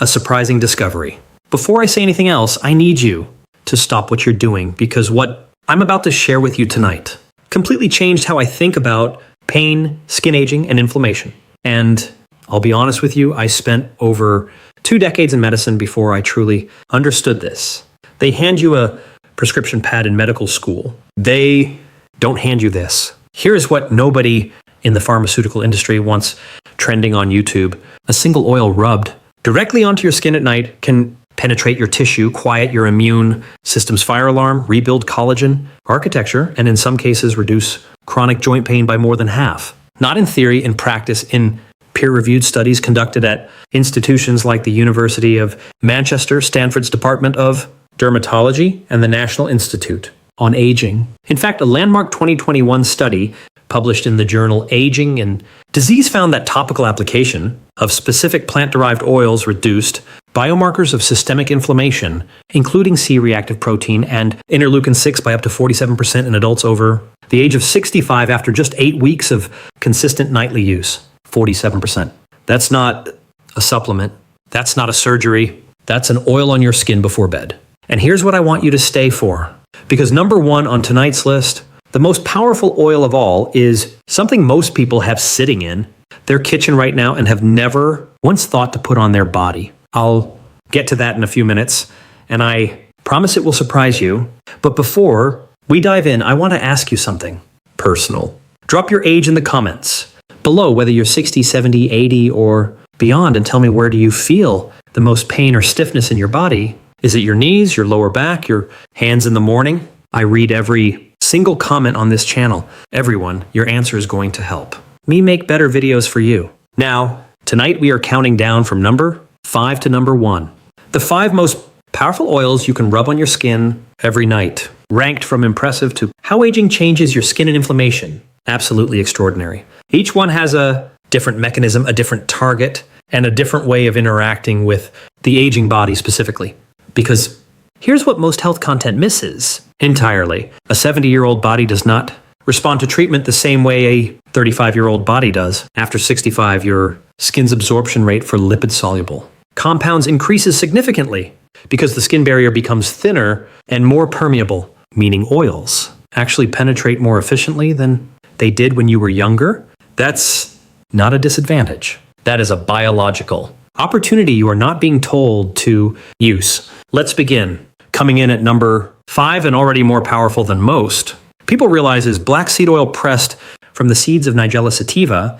a surprising discovery. Before I say anything else, I need you to stop what you're doing because what I'm about to share with you tonight completely changed how I think about pain, skin aging, and inflammation. And I'll be honest with you, I spent over 2 decades in medicine before I truly understood this. They hand you a prescription pad in medical school. They don't hand you this. Here's what nobody in the pharmaceutical industry wants trending on YouTube. A single oil rubbed directly onto your skin at night can penetrate your tissue, quiet your immune system's fire alarm, rebuild collagen architecture, and in some cases reduce chronic joint pain by more than half. Not in theory, in practice, in peer-reviewed studies conducted at institutions like the University of Manchester, Stanford's Department of Dermatology, and the National Institute on Aging. In fact, a landmark 2021 study published in the journal Aging and Disease found that topical application of specific plant-derived oils reduced biomarkers of systemic inflammation, including C-reactive protein and interleukin-6 by up to 47% in adults over the age of 65 after just 8 weeks of consistent nightly use. 47%. That's not a supplement. That's not a surgery. That's an oil on your skin before bed. And here's what I want you to stay for. Because number 1 on tonight's list, the most powerful oil of all is something most people have sitting in their kitchen right now and have never once thought to put on their body. I'll get to that in a few minutes, and I promise it will surprise you. But before we dive in, I want to ask you something personal. Drop your age in the comments below, whether you're 60, 70, 80, or beyond, and tell me, where do you feel the most pain or stiffness in your body? Is it your knees, your lower back, your hands in the morning? I read every single comment on this channel. Everyone, your answer is going to help me make better videos for you. Now, tonight we are counting down from number 5 to number 1. The 5 most powerful oils you can rub on your skin every night, ranked from impressive to how aging changes your skin and inflammation. Absolutely extraordinary. Each one has a different mechanism, a different target, and a different way of interacting with the aging body specifically. Because here's what most health content misses entirely. A 70-year-old body does not respond to treatment the same way a 35-year-old body does. After 65, your skin's absorption rate for lipid-soluble compounds increases significantly because the skin barrier becomes thinner and more permeable, meaning oils actually penetrate more efficiently than they did when you were younger. That's not a disadvantage. That is a biological opportunity you are not being told to use. Let's begin. Coming in at number 5 and already more powerful than most, people realize is black seed oil pressed from the seeds of Nigella sativa,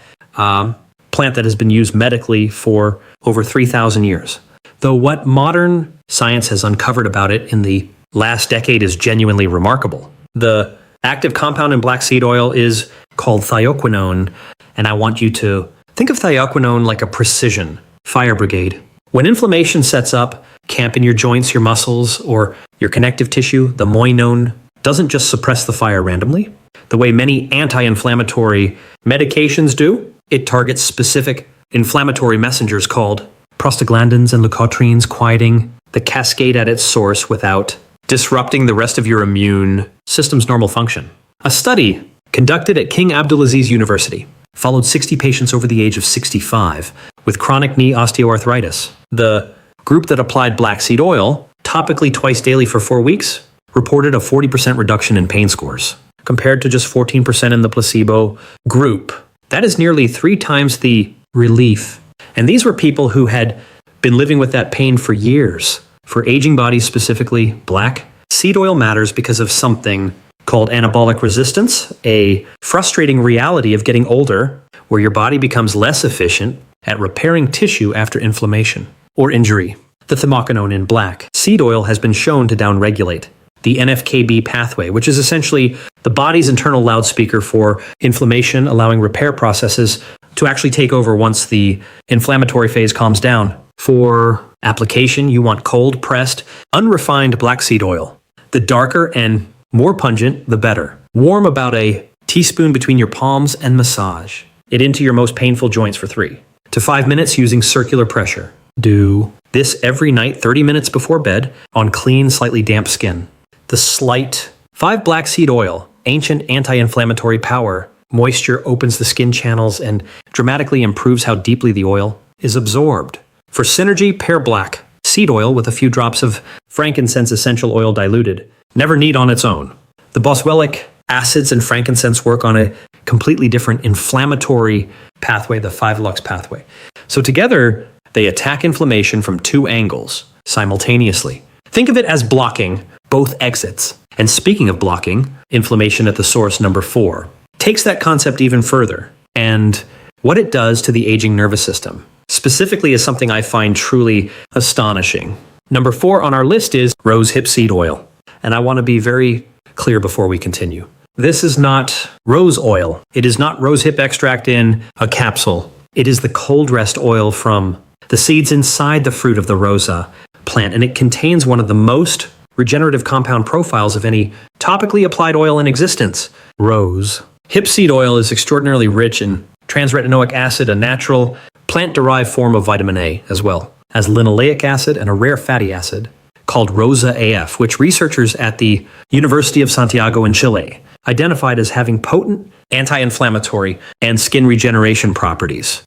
plant that has been used medically for over 3,000 years. Though what modern science has uncovered about it in the last decade is genuinely remarkable. The active compound in black seed oil is called thioquinone, and I want you to think of thioquinone like a precision fire brigade. When inflammation sets up camp in your joints, your muscles, or your connective tissue, the moinone doesn't just suppress the fire randomly. The way many anti-inflammatory medications do, it targets specific inflammatory messengers called prostaglandins and leukotrienes, quieting the cascade at its source without disrupting the rest of your immune system's normal function. A study conducted at King Abdulaziz University followed 60 patients over the age of 65 with chronic knee osteoarthritis. The group that applied black seed oil topically twice daily for 4 weeks reported a 40% reduction in pain scores, compared to just 14% in the placebo group. That is nearly 3 times the relief. And these were people who had been living with that pain for years. For aging bodies specifically, black seed oil matters because of something called anabolic resistance, a frustrating reality of getting older where your body becomes less efficient at repairing tissue after inflammation or injury. The thymoquinone in black seed oil has been shown to downregulate the NF-κB pathway, which is essentially the body's internal loudspeaker for inflammation, allowing repair processes to actually take over once the inflammatory phase calms down. For application, you want cold-pressed, unrefined black seed oil. The darker and more pungent, the better. Warm about a teaspoon between your palms and massage it into your most painful joints for 3 to 5 minutes using circular pressure. Do this every night, 30 minutes before bed, on clean, slightly damp skin. The slight 5 black seed oil, ancient anti-inflammatory power. Moisture opens the skin channels and dramatically improves how deeply the oil is absorbed. For Synergy, pair black seed oil with a few drops of frankincense essential oil diluted. Never need on its own. The boswellic acids and frankincense work on a completely different inflammatory pathway, the 5-lux pathway. So together, they attack inflammation from two angles simultaneously. Think of it as blocking both exits. And speaking of blocking, inflammation at the source, number 4, takes that concept even further. And what it does to the aging nervous system, specifically, is something I find truly astonishing. Number 4 on our list is rosehip seed oil. And I want to be very clear before we continue. This is not rose oil. It is not rosehip extract in a capsule. It is the cold rest oil from the seeds inside the fruit of the rosa plant, and it contains one of the most regenerative compound profiles of any topically applied oil in existence, rose. Hip seed oil is extraordinarily rich in transretinoic acid, a natural plant-derived form of vitamin A, as well as linoleic acid and a rare fatty acid called Rosa AF, which researchers at the University of Santiago in Chile identified as having potent anti-inflammatory and skin regeneration properties.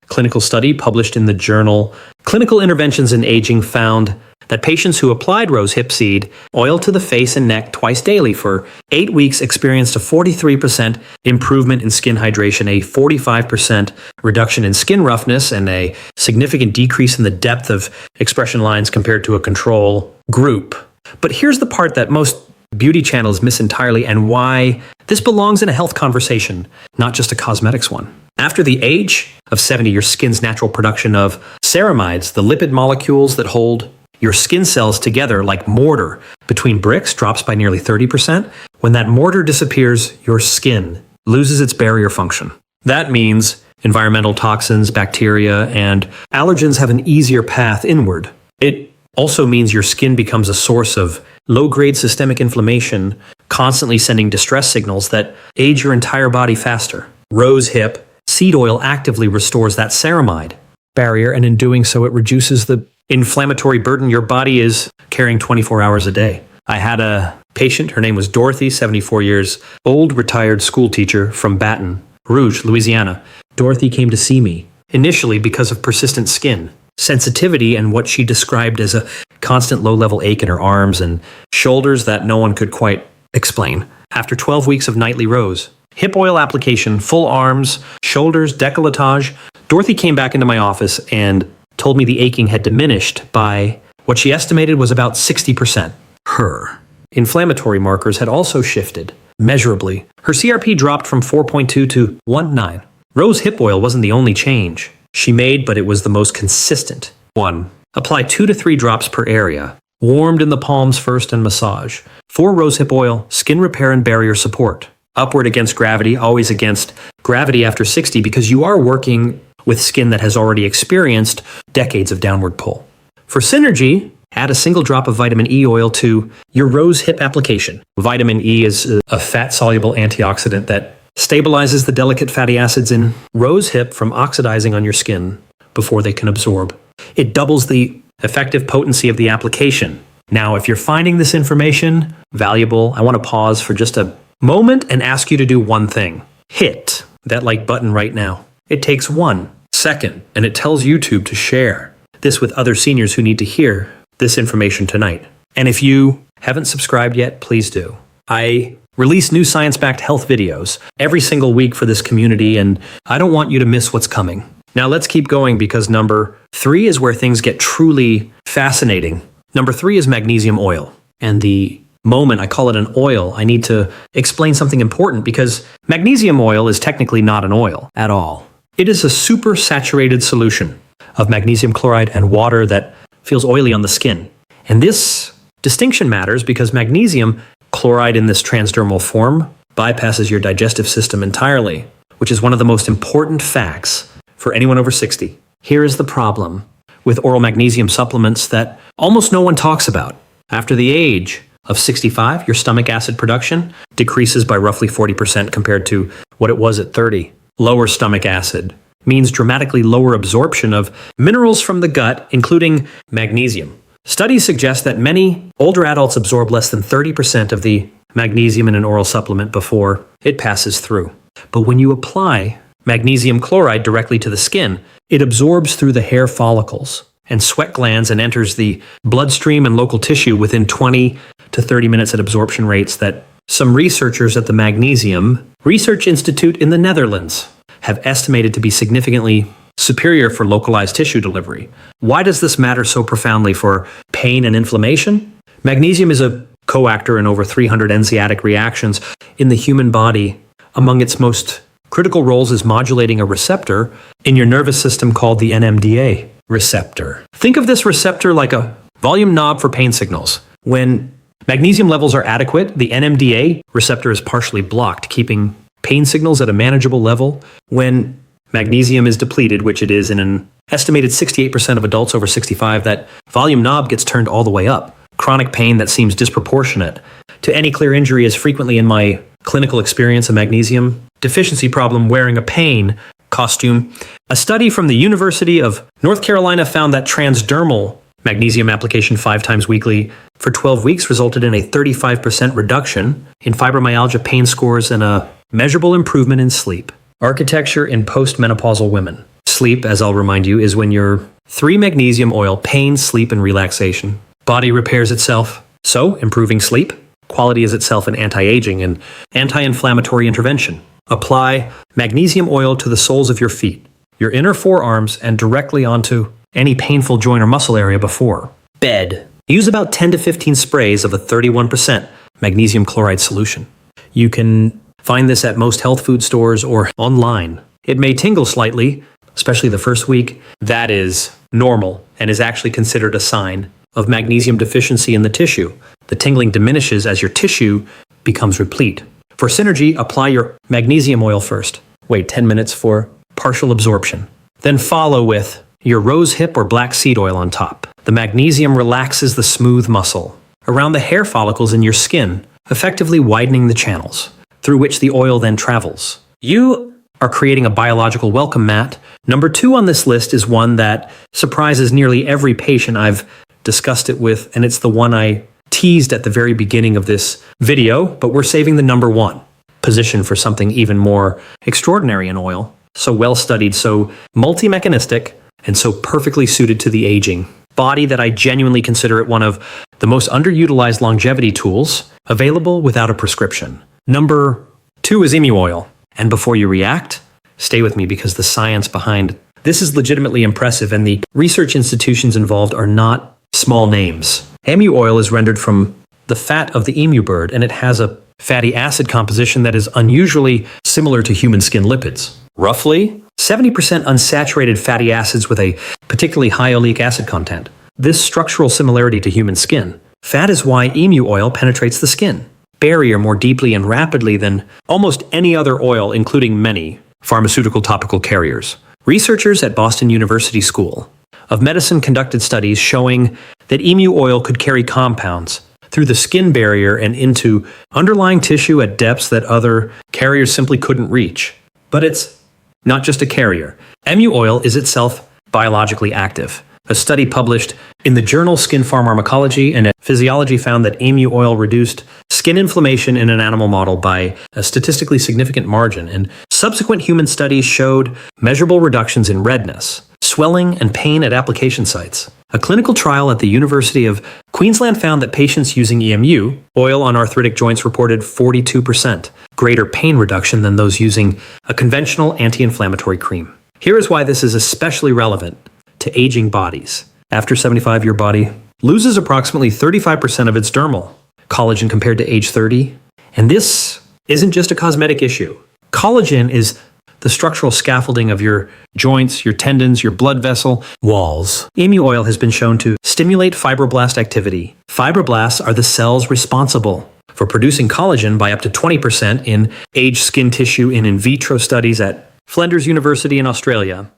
Clinical study published in the journal Clinical Interventions in Aging found that patients who applied rosehip seed oil to the face and neck twice daily for 8 weeks experienced a 43% improvement in skin hydration, a 45% reduction in skin roughness, and a significant decrease in the depth of expression lines compared to a control group. But here's the part that most beauty channels miss entirely, and why this belongs in a health conversation, not just a cosmetics one. After the age of 70, your skin's natural production of ceramides, the lipid molecules that hold your skin cells together like mortar between bricks, drops by nearly 30%. When that mortar disappears, your skin loses its barrier function. That means environmental toxins, bacteria, and allergens have an easier path inward. It also means your skin becomes a source of low-grade systemic inflammation, constantly sending distress signals that age your entire body faster. Rosehip seed oil actively restores that ceramide barrier, and in doing so, it reduces the inflammatory burden your body is carrying 24 hours a day. I had a patient, her name was Dorothy, 74 years old, retired school teacher from Baton Rouge, Louisiana. Dorothy came to see me initially because of persistent skin sensitivity and what she described as a constant low-level ache in her arms and shoulders that no one could quite explain. After 12 weeks of nightly rose hip oil application, full arms, shoulders, décolletage, Dorothy came back into my office and told me the aching had diminished by what she estimated was about 60%. Her inflammatory markers had also shifted measurably. Her CRP dropped from 4.2 to 1.9. Rose hip oil wasn't the only change she made, but it was the most consistent one. Apply 2 to 3 drops per area. Warmed in the palms first and massage. For rose hip oil, skin repair and barrier support. Upward against gravity, always against gravity after 60, because you are working with skin that has already experienced decades of downward pull. For Synergy, add a single drop of vitamin E oil to your rose hip application. Vitamin E is a fat-soluble antioxidant that stabilizes the delicate fatty acids in rose hip from oxidizing on your skin before they can absorb. It doubles the effective potency of the application. Now, if you're finding this information valuable, I want to pause for just a moment and ask you to do one thing. Hit that like button right now. It takes 1 second, and it tells YouTube to share this with other seniors who need to hear this information tonight. And if you haven't subscribed yet, please do. I release new science-backed health videos every single week for this community, and I don't want you to miss what's coming. Now let's keep going, because number 3 is where things get truly fascinating. Number 3 is magnesium oil. And the moment I call it an oil, I need to explain something important, because magnesium oil is technically not an oil at all. It is a super saturated solution of magnesium chloride and water that feels oily on the skin. And this distinction matters because magnesium chloride in this transdermal form bypasses your digestive system entirely, which is one of the most important facts for anyone over 60. Here is the problem with oral magnesium supplements that almost no one talks about. After the age of 65, your stomach acid production decreases by roughly 40% compared to what it was at 30. Lower stomach acid means dramatically lower absorption of minerals from the gut, including magnesium. Studies suggest that many older adults absorb less than 30% of the magnesium in an oral supplement before it passes through. But when you apply magnesium chloride directly to the skin. It absorbs through the hair follicles and sweat glands and enters the bloodstream and local tissue within 20 to 30 minutes at absorption rates that some researchers at the Magnesium Research Institute in the Netherlands have estimated to be significantly superior for localized tissue delivery. Why does this matter so profoundly for pain and inflammation? Magnesium is a coactor in over 300 enzymatic reactions in the human body. Among its most critical roles is modulating a receptor in your nervous system called the NMDA receptor. Think of this receptor like a volume knob for pain signals. When magnesium levels are adequate, the NMDA receptor is partially blocked, keeping pain signals at a manageable level. When magnesium is depleted, which it is in an estimated 68% of adults over 65, that volume knob gets turned all the way up. Chronic pain that seems disproportionate to any clear injury is frequently, in my clinical experience, a magnesium deficiency problem wearing a pain costume. A study from the University of North Carolina found that transdermal magnesium application 5 times weekly for 12 weeks resulted in a 35% reduction in fibromyalgia pain scores and a measurable improvement in sleep. Architecture in postmenopausal women. Sleep, as I'll remind you, is when your 3 magnesium oil, pain, sleep, and relaxation. Body repairs itself. So, improving sleep quality is itself an anti-aging and anti-inflammatory intervention. Apply magnesium oil to the soles of your feet, your inner forearms, and directly onto any painful joint or muscle area before bed. Use about 10 to 15 sprays of a 31% magnesium chloride solution. You can find this at most health food stores or online. It may tingle slightly, especially the first week. That is normal and is actually considered a sign of magnesium deficiency in the tissue. The tingling diminishes as your tissue becomes replete. For synergy, apply your magnesium oil first. Wait 10 minutes for partial absorption. Then follow with your rosehip or black seed oil on top. The magnesium relaxes the smooth muscle around the hair follicles in your skin, effectively widening the channels through which the oil then travels. You are creating a biological welcome mat. Number 2 on this list is one that surprises nearly every patient I've discussed it with, and it's the one I teased at the very beginning of this video, but we're saving the number 1 position for something even more extraordinary in oil. So well studied, so multi-mechanistic, and so perfectly suited to the aging body that I genuinely consider it one of the most underutilized longevity tools available without a prescription. Number 2 is emu oil. And before you react, stay with me because the science behind this is legitimately impressive, and the research institutions involved are not small names. Emu oil is rendered from the fat of the emu bird, and it has a fatty acid composition that is unusually similar to human skin lipids. Roughly 70% unsaturated fatty acids with a particularly high oleic acid content. This structural similarity to human skin. Fat is why emu oil penetrates the skin barrier more deeply and rapidly than almost any other oil, including many pharmaceutical topical carriers. Researchers at Boston University School of Medicine conducted studies showing that emu oil could carry compounds through the skin barrier and into underlying tissue at depths that other carriers simply couldn't reach. But it's not just a carrier. Emu oil is itself biologically active. A study published in the journal Skin Pharmacology and Physiology found that emu oil reduced skin inflammation in an animal model by a statistically significant margin, and subsequent human studies showed measurable reductions in redness, swelling, and pain at application sites. A clinical trial at the University of Queensland found that patients using EMU oil on arthritic joints reported 42% greater pain reduction than those using a conventional anti-inflammatory cream. Here is why this is especially relevant to aging bodies. After 75, your body loses approximately 35% of its dermal collagen compared to age 30. And this isn't just a cosmetic issue. Collagen is the structural scaffolding of your joints, your tendons, your blood vessel walls. Emu oil has been shown to stimulate fibroblast activity. Fibroblasts are the cells responsible for producing collagen by up to 20% in aged skin tissue in vitro studies at Flinders University in Australia.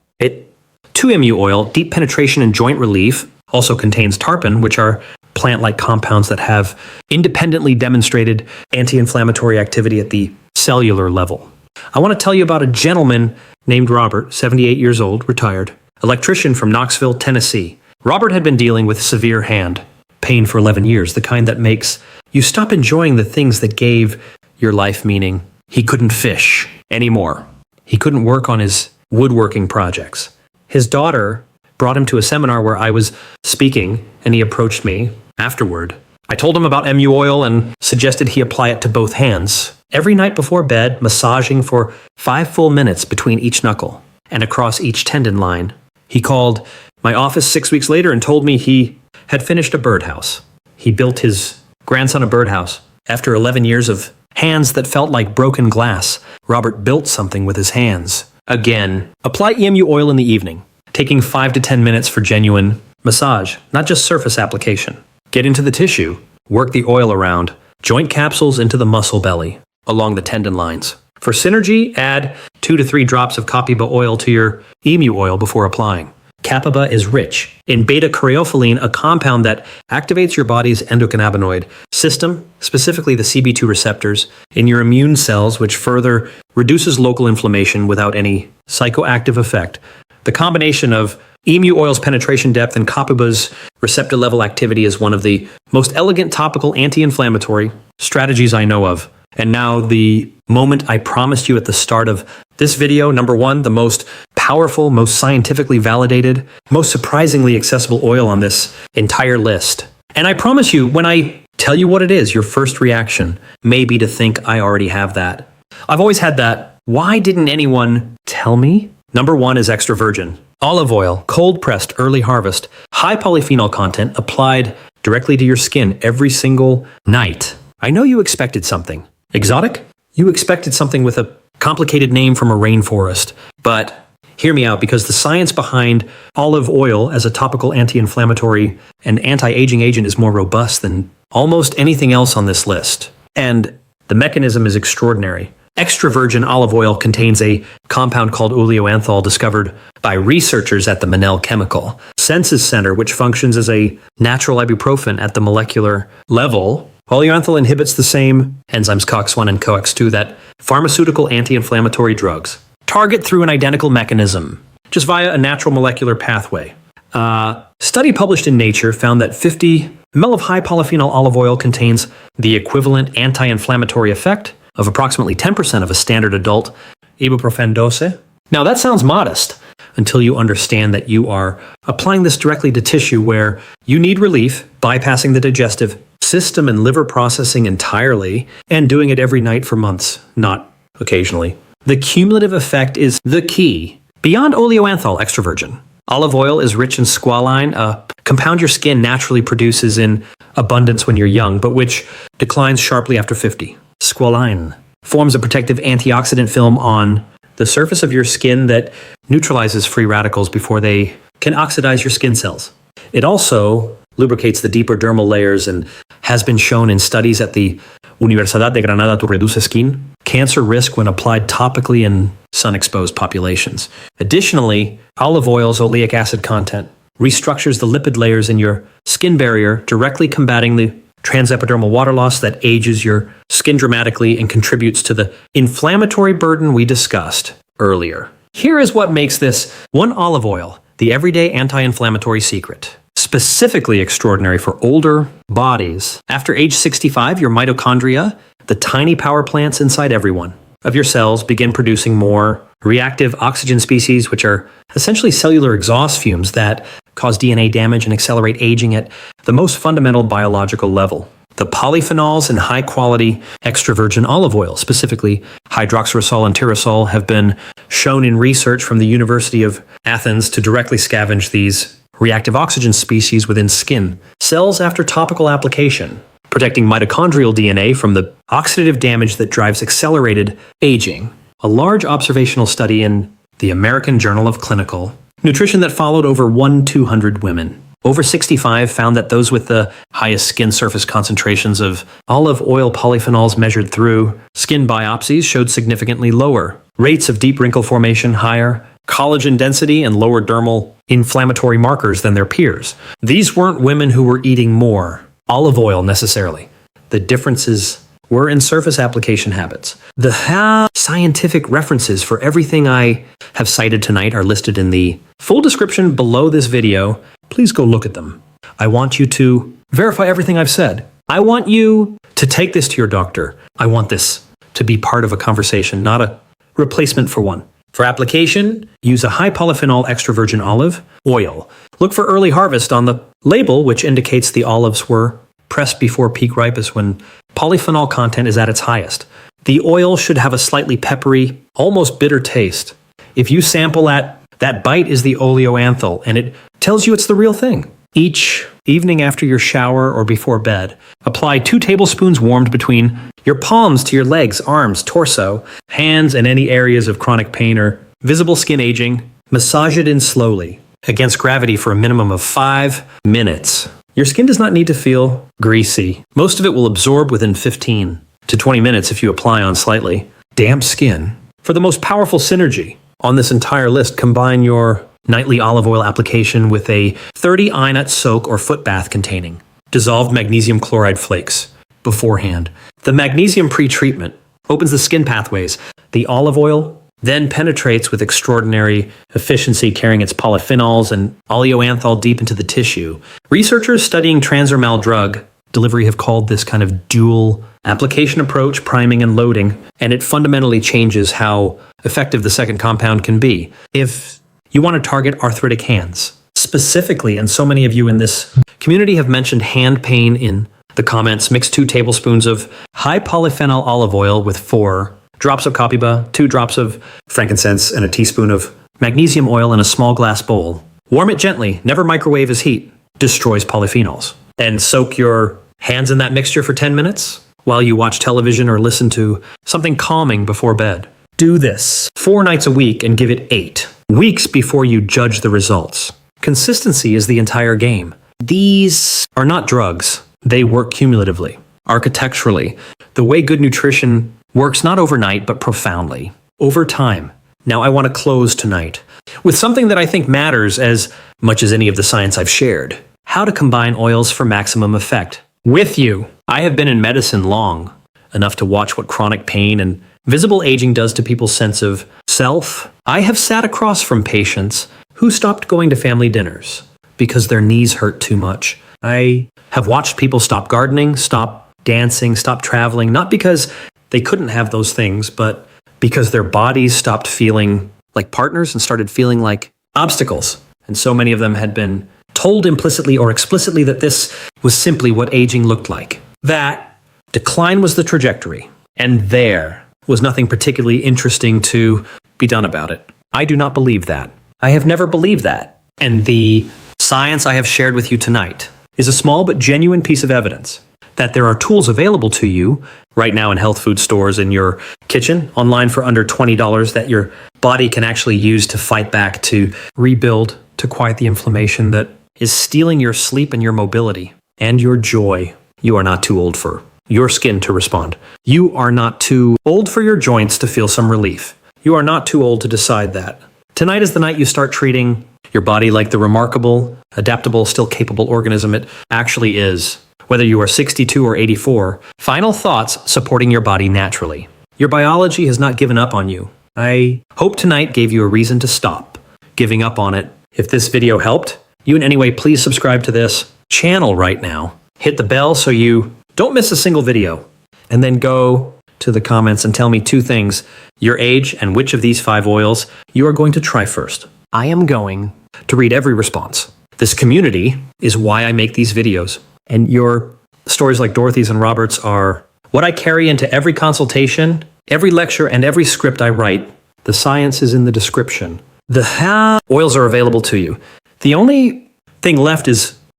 2-MU oil, deep penetration and joint relief, also contains tarpin, which are plant-like compounds that have independently demonstrated anti-inflammatory activity at the cellular level. I want to tell you about a gentleman named Robert, 78 years old, retired, electrician from Knoxville, Tennessee. Robert had been dealing with severe hand pain for 11 years, the kind that makes you stop enjoying the things that gave your life meaning. He couldn't fish anymore. he couldn't work on his woodworking projects. His daughter brought him to a seminar where I was speaking, and he approached me afterward. I told him about MU oil and suggested he apply it to both hands. Every night before bed, massaging for 5 full minutes between each knuckle and across each tendon line. He called my office 6 weeks later and told me he had finished a birdhouse. He built his grandson a birdhouse. After 11 years of hands that felt like broken glass, Robert built something with his hands. Again, apply EMU oil in the evening, taking 5 to 10 minutes for genuine massage, not just surface application. Get into the tissue, work the oil around, joint capsules into the muscle belly, along the tendon lines. For synergy, add 2 to 3 drops of copaiba oil to your EMU oil before applying. Copaiba is rich in beta-caryophyllene, a compound that activates your body's endocannabinoid system, specifically the CB2 receptors, in your immune cells, which further reduces local inflammation without any psychoactive effect. The combination of EMU oil's penetration depth and copaiba's receptor level activity is one of the most elegant topical anti-inflammatory strategies I know of. And now the moment I promised you at the start of this video, number 1, the most powerful, most scientifically validated, most surprisingly accessible oil on this entire list. And I promise you, when I tell you what it is, your first reaction may be to think I already have that. I've always had that. Why didn't anyone tell me? Number 1 is extra virgin. Olive oil, cold pressed, early harvest, high polyphenol content applied directly to your skin every single night. I know you expected something. Exotic? You expected something with a complicated name from a rainforest. But hear me out, because the science behind olive oil as a topical anti-inflammatory and anti-aging agent is more robust than almost anything else on this list. And the mechanism is extraordinary. Extra virgin olive oil contains a compound called oleoanthol discovered by researchers at the Manel Chemical Senses Center, which functions as a natural ibuprofen at the molecular level. Oleoanthol inhibits the same enzymes COX-1 and COX-2 that pharmaceutical anti-inflammatory drugs target through an identical mechanism, just via a natural molecular pathway. A study published in Nature found that 50 ml of high polyphenol olive oil contains the equivalent anti-inflammatory effect of approximately 10% of a standard adult ibuprofen dose. Now that sounds modest until you understand that you are applying this directly to tissue where you need relief, bypassing the digestive system and liver processing entirely, and doing it every night for months, not occasionally. The cumulative effect is the key. Beyond oleoanthol extra virgin, olive oil is rich in squalene, a compound your skin naturally produces in abundance when you're young, but which declines sharply after 50. Squalene forms a protective antioxidant film on the surface of your skin that neutralizes free radicals before they can oxidize your skin cells. It also lubricates the deeper dermal layers and has been shown in studies at the Universidad de Granada to reduce skin cancer risk when applied topically in sun-exposed populations. Additionally, olive oil's oleic acid content restructures the lipid layers in your skin barrier, directly combating the transepidermal water loss that ages your skin dramatically and contributes to the inflammatory burden we discussed earlier. Here is what makes this one olive oil the everyday anti-inflammatory secret. Specifically extraordinary for older bodies. After age 65, your mitochondria, the tiny power plants inside every one of your cells, begin producing more reactive oxygen species, which are essentially cellular exhaust fumes that cause DNA damage and accelerate aging at the most fundamental biological level. The polyphenols in high-quality extra virgin olive oil, specifically hydroxyrosol and tyrosol, have been shown in research from the University of Athens to directly scavenge these reactive oxygen species within skin cells after topical application, protecting mitochondrial DNA from the oxidative damage that drives accelerated aging. A large observational study in the American Journal of Clinical Nutrition that followed over 1,200 women over 65 found that those with the highest skin surface concentrations of olive oil polyphenols measured through skin biopsies showed significantly lower rates of deep wrinkle formation, higher collagen density, and lower dermal inflammatory markers than their peers. These weren't women who were eating more olive oil necessarily. The differences were in surface application habits. The scientific references for everything I have cited tonight are listed in the full description below this video. Please go look at them. I want you to verify everything I've said. I want you to take this to your doctor. I want this to be part of a conversation, not a replacement for one. For application, use a high polyphenol extra virgin olive oil. Look for early harvest on the label, which indicates the olives were pressed before peak ripeness when polyphenol content is at its highest. The oil should have a slightly peppery, almost bitter taste. If you sample that bite is the oleoanthal, and it tells you it's the real thing. Each evening after your shower or before bed, apply 2 tablespoons warmed between your palms to your legs, arms, torso, hands, and any areas of chronic pain or visible skin aging. Massage it in slowly against gravity for a minimum of 5 minutes. Your skin does not need to feel greasy. Most of it will absorb within 15 to 20 minutes if you apply on slightly damp skin. For the most powerful synergy on this entire list, combine your nightly olive oil application with a 30 eye nut soak or foot bath containing dissolved magnesium chloride flakes beforehand. The magnesium pre-treatment opens the skin pathways. The olive oil then penetrates with extraordinary efficiency, carrying its polyphenols and oleoanthal deep into the tissue. Researchers studying transdermal drug delivery have called this kind of dual application approach, priming and loading, and it fundamentally changes how effective the second compound can be. If you want to target arthritic hands specifically, and so many of you in this community have mentioned hand pain in the comments, mix 2 tablespoons of high polyphenol olive oil with 4 drops of copaiba, 2 drops of frankincense, and a teaspoon of magnesium oil in a small glass bowl. Warm it gently, never microwave as heat destroys polyphenols. And soak your hands in that mixture for 10 minutes while you watch television or listen to something calming before bed. Do this 4 nights a week and give it 8 weeks before you judge the results. Consistency is the entire game. These are not drugs. They work cumulatively, architecturally. The way good nutrition works not overnight, but profoundly, over time. Now, I want to close tonight with something that I think matters as much as any of the science I've shared: how to combine oils for maximum effect. With you, I have been in medicine long enough to watch what chronic pain and visible aging does to people's sense of self. I have sat across from patients who stopped going to family dinners because their knees hurt too much. I have watched people stop gardening, stop dancing, stop traveling, not because they couldn't have those things, but because their bodies stopped feeling like partners and started feeling like obstacles. And so many of them had been told implicitly or explicitly that this was simply what aging looked like. That decline was the trajectory, and there was nothing particularly interesting to be done about it. I do not believe that. I have never believed that. And the science I have shared with you tonight is a small but genuine piece of evidence that there are tools available to you right now in health food stores, in your kitchen, online for under $20 that your body can actually use to fight back, to rebuild, to quiet the inflammation that is stealing your sleep and your mobility and your joy. You are not too old for your skin to respond. You are not too old for your joints to feel some relief. You are not too old to decide that. Tonight is the night you start treating your body like the remarkable, adaptable, still capable organism it actually is. Whether you are 62 or 84, final thoughts supporting your body naturally. Your biology has not given up on you. I hope tonight gave you a reason to stop giving up on it. If this video helped you in any way, please subscribe to this channel right now. Hit the bell so you don't miss a single video. And then go to the comments and tell me 2 things: your age and which of these 5 oils you are going to try first. I am going to read every response. This community is why I make these videos. And your stories like Dorothy's and Robert's are what I carry into every consultation, every lecture, and every script I write. The science is in the description. The oils are available to you. The only thing left is